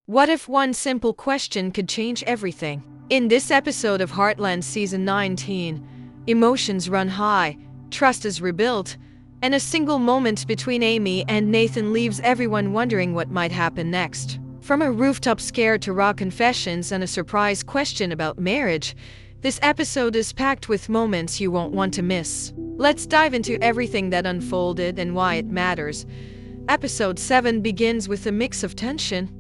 What if one simple question could change everything? In this episode of Heartland Season 19, emotions run high, trust is rebuilt, and a single moment between Amy and Nathan leaves everyone wondering what might happen next. From a rooftop scare to raw confessions and a surprise question about marriage, this episode is packed with moments you won't want to miss. Let's dive into everything that unfolded and why it matters. Episode 7 begins with a mix of tension,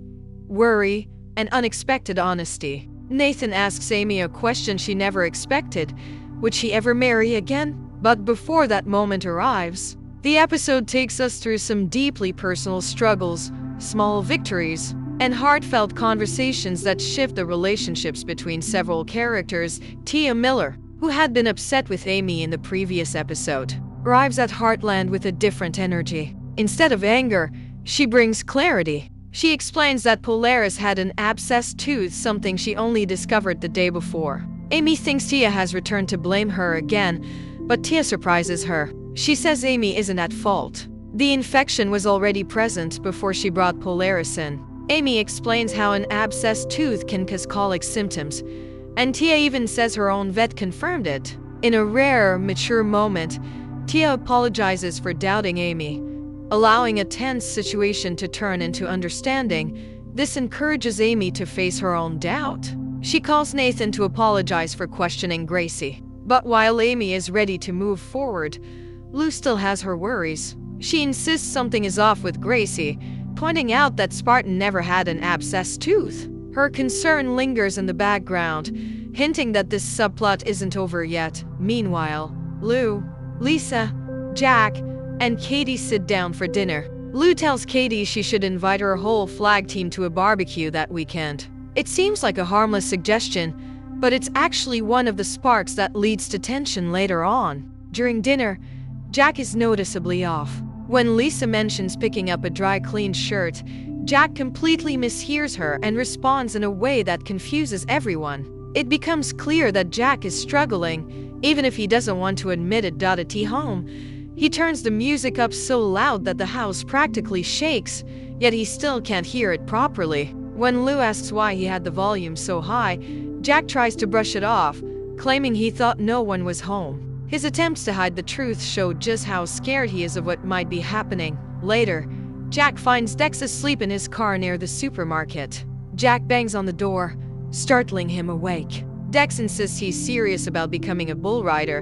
worry, and unexpected honesty. Nathan asks Amy a question she never expected. Would she ever marry again? But before that moment arrives, the episode takes us through some deeply personal struggles, small victories, and heartfelt conversations that shift the relationships between several characters. Tia Miller, who had been upset with Amy in the previous episode, arrives at Heartland with a different energy. Instead of anger, she brings clarity. She explains that Polaris had an abscessed tooth, something she only discovered the day before. Amy thinks Tia has returned to blame her again, but Tia surprises her. She says Amy isn't at fault. The infection was already present before she brought Polaris in. Amy explains how an abscessed tooth can cause colic symptoms, and Tia even says her own vet confirmed it. In a rare, mature moment, Tia apologizes for doubting Amy, allowing a tense situation to turn into understanding. This encourages Amy to face her own doubt. She calls Nathan to apologize for questioning Gracie. But while Amy is ready to move forward, Lou still has her worries. She insists something is off with Gracie, pointing out that Spartan never had an abscessed tooth. Her concern lingers in the background, hinting that this subplot isn't over yet. Meanwhile, Lou, Lisa, Jack, and Katie sit down for dinner. Lou tells Katie she should invite her whole flag team to a barbecue that weekend. It seems like a harmless suggestion, but it's actually one of the sparks that leads to tension later on. During dinner, Jack is noticeably off. When Lisa mentions picking up a dry-cleaned shirt, Jack completely mishears her and responds in a way that confuses everyone. It becomes clear that Jack is struggling, even if he doesn't want to admit it. At home, he turns the music up so loud that the house practically shakes, yet he still can't hear it properly. When Lou asks why he had the volume so high, Jack tries to brush it off, claiming he thought no one was home. His attempts to hide the truth show just how scared he is of what might be happening. Later, Jack finds Dex asleep in his car near the supermarket. Jack bangs on the door, startling him awake. Dex insists he's serious about becoming a bull rider,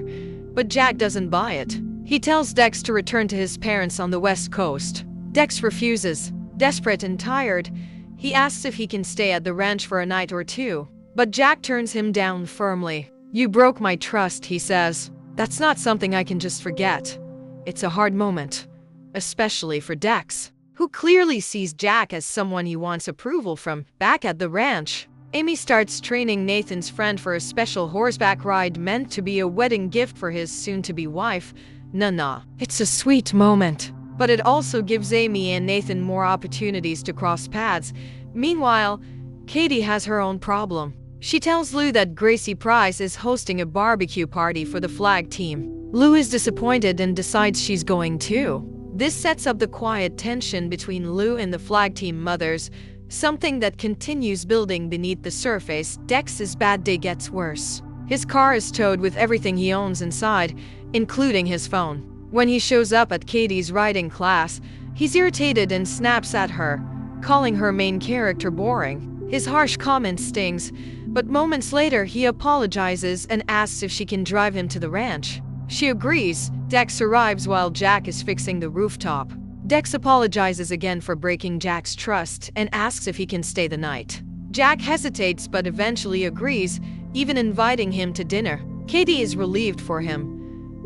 but Jack doesn't buy it. He tells Dex to return to his parents on the West Coast. Dex refuses. Desperate and tired, he asks if he can stay at the ranch for a night or two, but Jack turns him down firmly. "You broke my trust," he says. "That's not something I can just forget." It's a hard moment, especially for Dex, who clearly sees Jack as someone he wants approval from. Back at the ranch, Amy starts training Nathan's friend for a special horseback ride meant to be a wedding gift for his soon-to-be wife, Nana. It's a sweet moment, but it also gives Amy and Nathan more opportunities to cross paths. Meanwhile, Katie has her own problem. She tells Lou that Gracie Price is hosting a barbecue party for the flag team. Lou is disappointed and decides she's going too. This sets up the quiet tension between Lou and the flag team mothers, something that continues building beneath the surface. Dex's bad day gets worse. His car is towed with everything he owns inside, including his phone. When he shows up at Katie's riding class, he's irritated and snaps at her, calling her main character boring. His harsh comment stings, but moments later he apologizes and asks if she can drive him to the ranch. She agrees. Dex arrives while Jack is fixing the rooftop. Dex apologizes again for breaking Jack's trust and asks if he can stay the night. Jack hesitates but eventually agrees, even inviting him to dinner. Katie is relieved for him,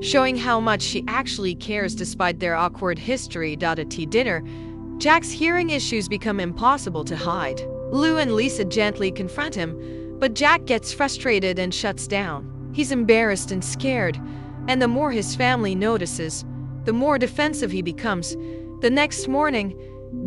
showing how much she actually cares despite their awkward history. At dinner, Jack's hearing issues become impossible to hide. Lou and Lisa gently confront him, but Jack gets frustrated and shuts down. He's embarrassed and scared, and the more his family notices, the more defensive he becomes. The next morning,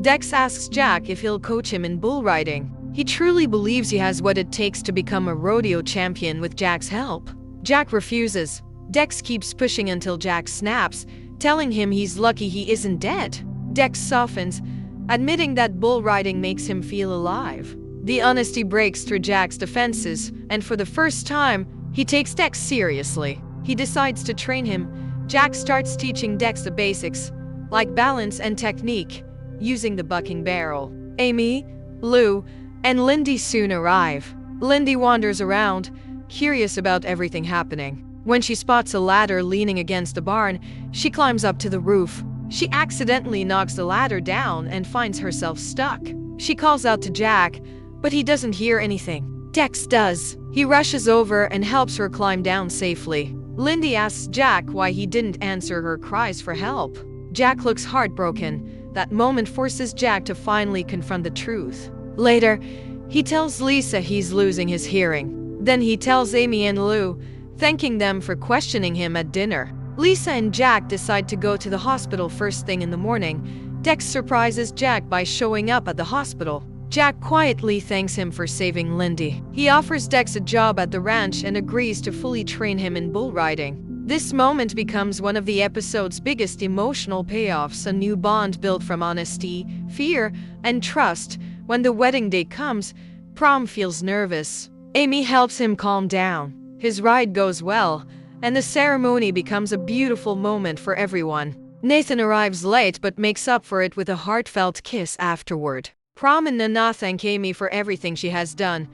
Dex asks Jack if he'll coach him in bull riding. He truly believes he has what it takes to become a rodeo champion with Jack's help. Jack refuses. Dex keeps pushing until Jack snaps, telling him he's lucky he isn't dead. Dex softens, admitting that bull riding makes him feel alive. The honesty breaks through Jack's defenses, and for the first time, he takes Dex seriously. He decides to train him. Jack starts teaching Dex the basics, like balance and technique, using the bucking barrel. Amy, Lou, and Lindy soon arrive. Lindy wanders around, curious about everything happening. When she spots a ladder leaning against the barn, she climbs up to the roof. She accidentally knocks the ladder down and finds herself stuck. She calls out to Jack, but he doesn't hear anything. Dex does. He rushes over and helps her climb down safely. Lindy asks Jack why he didn't answer her cries for help. Jack looks heartbroken. That moment forces Jack to finally confront the truth. Later, he tells Lisa he's losing his hearing. Then he tells Amy and Lou, thanking them for questioning him at dinner. Lisa and Jack decide to go to the hospital first thing in the morning. Dex surprises Jack by showing up at the hospital. Jack quietly thanks him for saving Lindy. He offers Dex a job at the ranch and agrees to fully train him in bull riding. This moment becomes one of the episode's biggest emotional payoffs, a new bond built from honesty, fear, and trust. When the wedding day comes, Prom feels nervous. Amy helps him calm down. His ride goes well, and the ceremony becomes a beautiful moment for everyone. Nathan arrives late but makes up for it with a heartfelt kiss afterward. Prom and Nana thank Amy for everything she has done.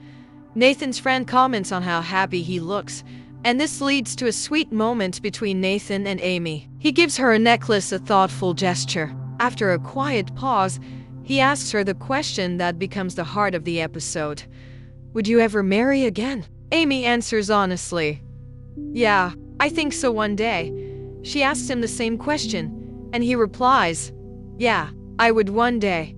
Nathan's friend comments on how happy he looks, and this leads to a sweet moment between Nathan and Amy. He gives her a necklace, a thoughtful gesture. After a quiet pause, he asks her the question that becomes the heart of the episode. Would you ever marry again? Amy answers honestly. Yeah, I think so one day. She asks him the same question, and he replies, yeah, I would one day.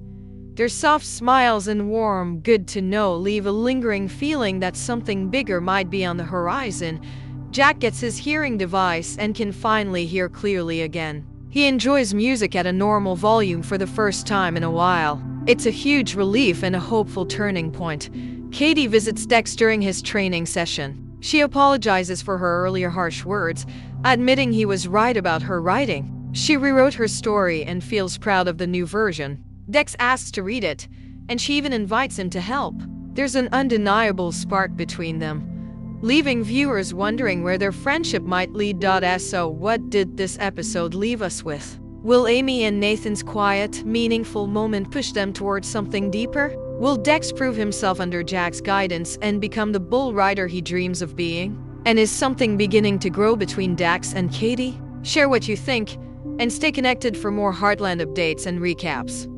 Their soft smiles and warm good to know leave a lingering feeling that something bigger might be on the horizon. Jack gets his hearing device and can finally hear clearly again. He enjoys music at a normal volume for the first time in a while. It's a huge relief and a hopeful turning point. Katie visits Dex during his training session. She apologizes for her earlier harsh words, admitting he was right about her writing. She rewrote her story and feels proud of the new version. Dex asks to read it, and she even invites him to help. There's an undeniable spark between them, leaving viewers wondering where their friendship might lead. So what did this episode leave us with? Will Amy and Nathan's quiet, meaningful moment push them towards something deeper? Will Dex prove himself under Jack's guidance and become the bull rider he dreams of being? And is something beginning to grow between Dex and Katie? Share what you think, and stay connected for more Heartland updates and recaps.